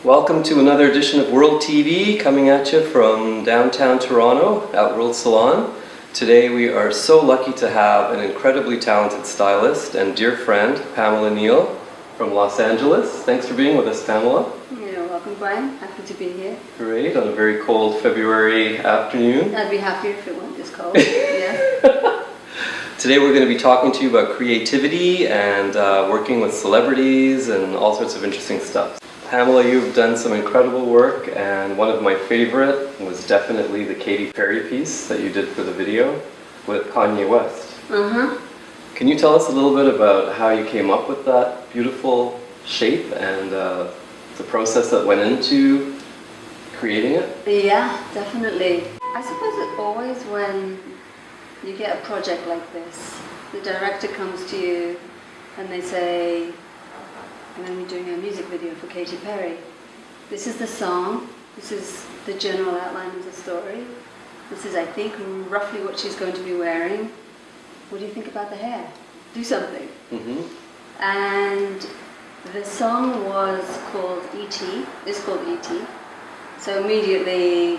Welcome to another edition of World TV, coming at you from downtown Toronto at World Salon. Today we are so lucky to have an incredibly talented stylist and dear friend, Pamela Neal from Los Angeles. Thanks for being with us, Pamela. You're welcome, Brian. Happy to be here. Great, on a very cold February afternoon. I'd be happier if it weren't this cold. Yeah. Today we're going to be talking to you about creativity and working with celebrities and all sorts of interesting stuff. Pamela, you've done some incredible work, and one of my favorite was definitely the Katy Perry piece that you did for the video with Kanye West. Can you tell us a little bit about how you came up with that beautiful shape and the process that went into creating it? Yeah, definitely. I suppose it's always when you get a project like this, the director comes to you and they say, I'm going to be doing a music video for Katy Perry. This is the song, this is the general outline of the story, this is, I think, roughly what she's going to be wearing. What do you think about the hair? Do something. And the song was called E.T., it's called E.T., so immediately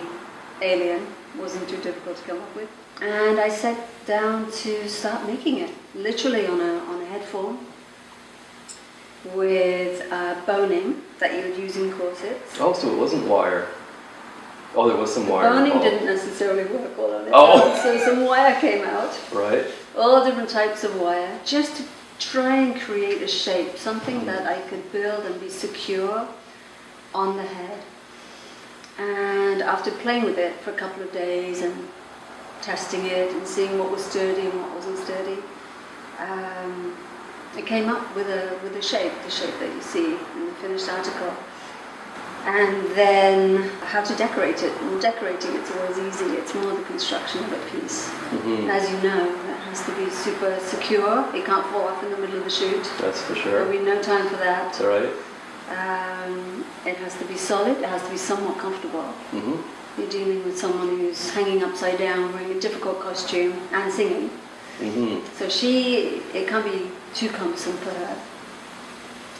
Alien wasn't too difficult to come up with. And I sat down to start making it, literally on a head form, with boning that you would use in corsets. Oh, so it wasn't wire. Oh, there was some wire. Boning didn't necessarily work all on its own, so some wire came out. Right. All different types of wire, just to try and create a shape, something that I could build and be secure on the head. And after playing with it for a couple of days and testing it and seeing what was sturdy and what wasn't sturdy, it came up with a shape, the shape that you see in the finished article. And then how to decorate it. And decorating it's always easy, it's more the construction of a piece. And as you know, it has to be super secure, it can't fall off in the middle of the shoot. That's for sure. There'll be no time for that. That's all right. It has to be solid, it has to be somewhat comfortable. You're dealing with someone who's hanging upside down, wearing a difficult costume and singing. So it can't be too cumbersome for her.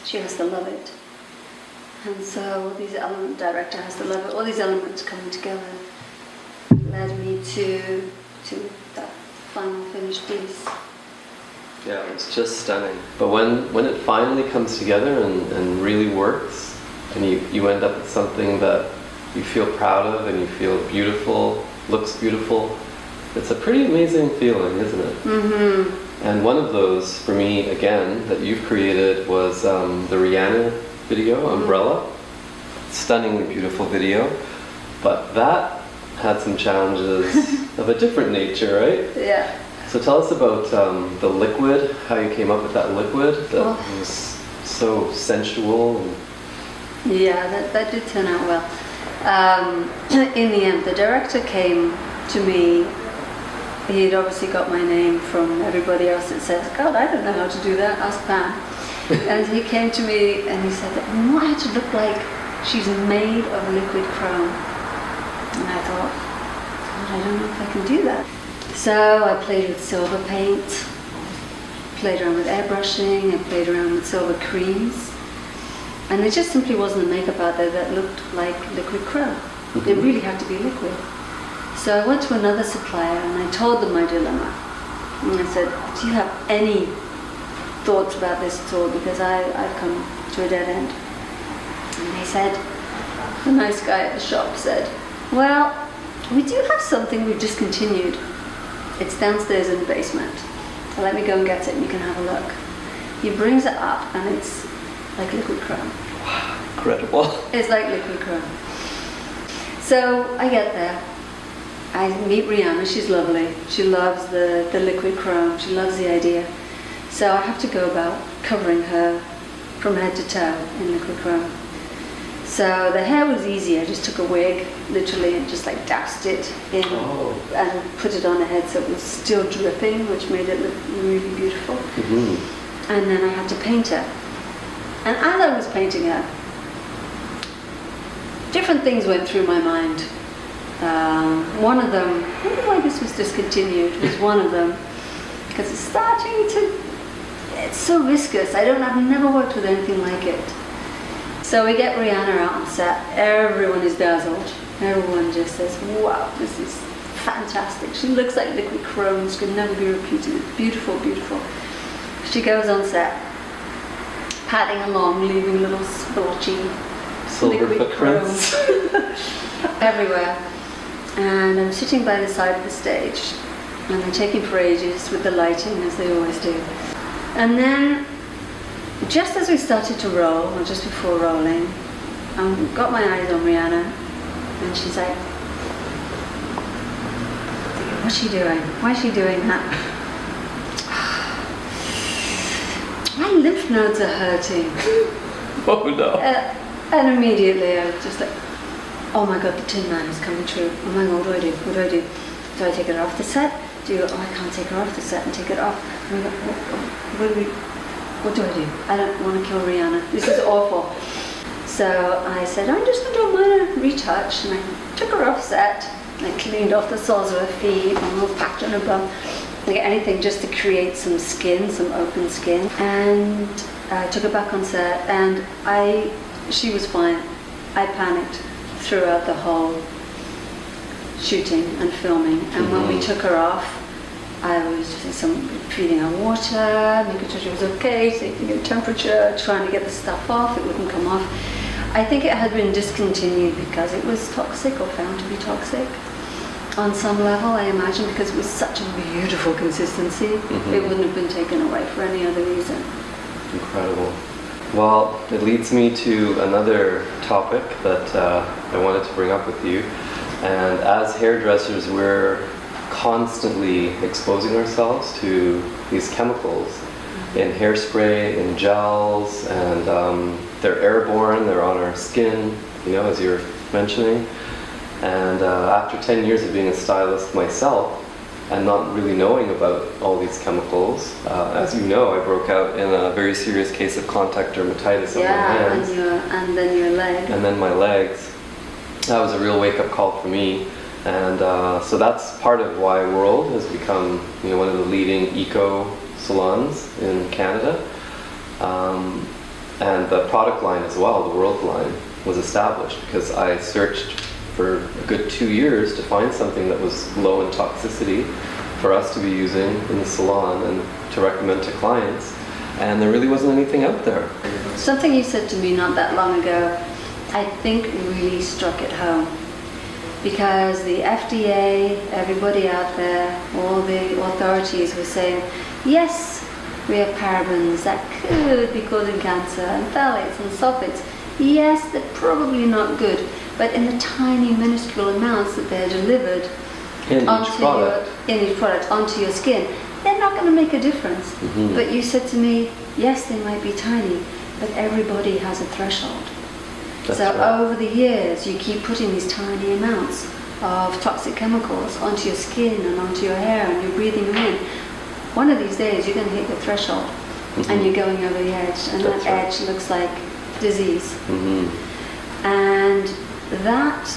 She has to love it. And so all these elements, the director has to love it. All these elements coming together led me to that final finished piece. Yeah, it's just stunning. But when it finally comes together and really works, and you end up with something that you feel proud of and you feel beautiful, looks beautiful, it's a pretty amazing feeling, isn't it? And one of those, for me, again, that you've created was the Rihanna video, Umbrella. Stunningly beautiful video. But that had some challenges of a different nature, right? Yeah. So tell us about the liquid, how you came up with that liquid that was so sensual. Yeah, that did turn out well. In the end, the director came to me. He'd obviously got my name from everybody else that says, God, I don't know how to do that, ask Pam. And he came to me and he said, I want her to look like she's made of liquid chrome. And I thought, God, I don't know if I can do that. So I played with silver paint, played around with airbrushing, I played around with silver creams. And there just simply wasn't a makeup out there that looked like liquid chrome. It really had to be liquid. So I went to another supplier and I told them my dilemma. And I said, do you have any thoughts about this at all? Because I've come to a dead end. And they said, the nice guy at the shop said, well, we do have something we've discontinued. It's downstairs in the basement. So let me go and get it and you can have a look. He brings it up and it's like liquid chrome. Wow, incredible. It's like liquid chrome. So I get there. I meet Rihanna, she's lovely. She loves the liquid chrome, she loves the idea. So I have to go about covering her from head to toe in liquid chrome. So the hair was easy, I just took a wig, literally, and just like doused it in and put it on her head so it was still dripping, which made it look really beautiful. And then I had to paint her. And as I was painting her, different things went through my mind. One of them, I wonder why this was discontinued, was one of them, because it's starting to, it's so viscous. I've never worked with anything like it. So we get Rihanna out on set. Everyone is dazzled. Everyone just says, wow, this is fantastic. She looks like liquid chrome. She could never be repeated. It's beautiful, beautiful. She goes on set, padding along, leaving little splotchy Silver liquid footprints. chrome everywhere. And I'm sitting by the side of the stage, and they're taking for ages with the lighting, as they always do. And then, just as we started to roll, or just before rolling, I got my eyes on Rihanna, and she's like, what's she doing? Why is she doing that? My lymph nodes are hurting. Oh no. And immediately I was just like, oh my god, the Tin Man is coming true. Oh my god, what do I do? What do I do? Do I take her off the set? I can't take her off the set and take it off. Oh my god, what do I do? I don't want to kill Rihanna. This is awful. So I said, I'm just going to do a minor retouch. And I took her off set. I cleaned off the soles of her feet, and a little patch on her bum. Like anything just to create some skin, some open skin. And I took her back on set, and she was fine. I panicked throughout the whole shooting and filming. And when we took her off, I was just feeding her water, making sure she was okay, taking her temperature, trying to get the stuff off. It wouldn't come off. I think it had been discontinued because it was toxic, or found to be toxic on some level, I imagine, because it was such a beautiful consistency. It wouldn't have been taken away for any other reason. Incredible. Well, it leads me to another topic that I wanted to bring up with you. And as hairdressers, we're constantly exposing ourselves to these chemicals in hairspray, in gels, and they're airborne, they're on our skin, as you're mentioning. And after 10 years of being a stylist myself, and not really knowing about all these chemicals, as you know, I broke out in a very serious case of contact dermatitis on my hands. And then your leg. And then my legs. That was a real wake-up call for me. And so that's part of why World has become one of the leading eco salons in Canada. And the product line as well, the World line, was established because I searched for a good 2 years to find something that was low in toxicity for us to be using in the salon and to recommend to clients. And there really wasn't anything out there. Something you said to me not that long ago, I think really struck it home. Because the FDA, everybody out there, all the authorities were saying, yes, we have parabens that could be causing cancer, and phthalates and sulfates. Yes, they're probably not good, but in the tiny, minuscule amounts that they're delivered in each product onto your skin, they're not going to make a difference. But you said to me, yes, they might be tiny, but everybody has a threshold. That's so right. Over the years, you keep putting these tiny amounts of toxic chemicals onto your skin and onto your hair, and you're breathing them in. One of these days, you're going to hit the threshold, and you're going over the edge, and That's that right. edge looks like disease. And that,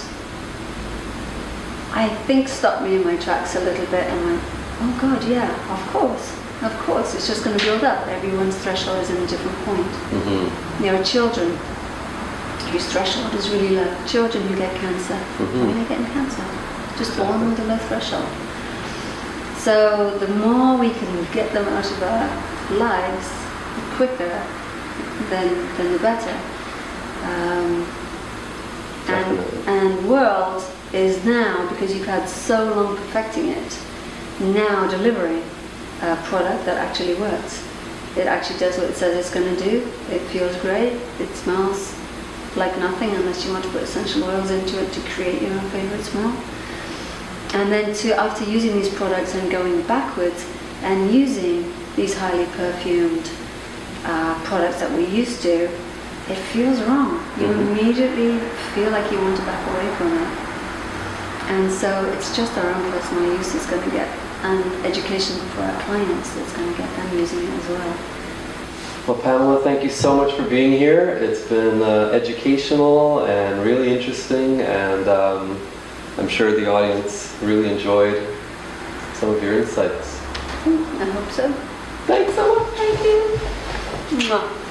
I think, stopped me in my tracks a little bit, and went, oh God, yeah, of course, it's just going to build up. Everyone's threshold is in a different point. There are children whose threshold is really low. Children who get cancer. Why are they getting cancer? Just born with a low threshold. So the more we can get them out of our lives quicker, then the better. And World is now, because you've had so long perfecting it, now delivering a product that actually works. It actually does what it says it's going to do. It feels great. It smells like nothing unless you want to put essential oils into it to create your own favorite smell. And then after using these products and going backwards and using these highly perfumed products that we used to, it feels wrong. You immediately feel like you want to back away from it. And so it's just our own personal use that's going to get, and education for our clients that's going to get them using it as well. Well, Pamela, thank you so much for being here. It's been educational and really interesting, and I'm sure the audience really enjoyed some of your insights. I hope so. Thanks so much. Thank you. Mwah.